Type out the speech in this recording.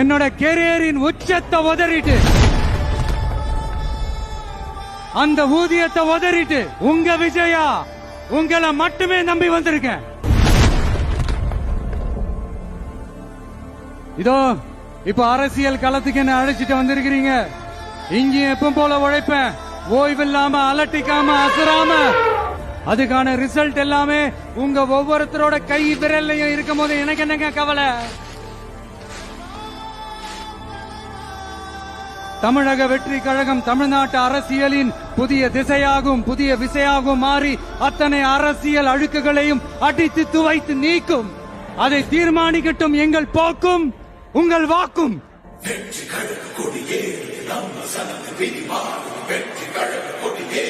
என்னோட கெரியரின் உச்சத்தை உதறிட்டு, அந்த ஊதியத்தை உதறிட்டு உங்க விஜயா உங்களை மட்டுமே நம்பி வந்திருக்கேன். இதோ இப்ப அரசியல் களத்துக்கு என்ன அழைச்சிட்டு வந்திருக்கிறீங்க. இங்கேயும் எப்ப போல உழைப்பேன், ஓய்வில்லாம அலட்டிக்காம அசராம. அதுக்கான ரிசல்ட் எல்லாமே உங்க ஒவ்வொருத்தரோட கை விரல்லையும் இருக்கும் போது எனக்கு என்னங்க கவலை. தமிழக வெற்றி கழகம் தமிழ்நாட்டு அரசியலின் புதிய திசையாகும், புதிய விசையாகும் மாறி அத்தனை அரசியல் அழுக்குகளையும் அடித்து துவைத்து நீக்கும். அதை தீர்மானிக்கட்டும் எங்கள் போக்கும் உங்கள் வாக்கும். வெற்றி கழக கொடியே நம்ம சனத்து விதி மாறும், வெற்றி கழக கொடியே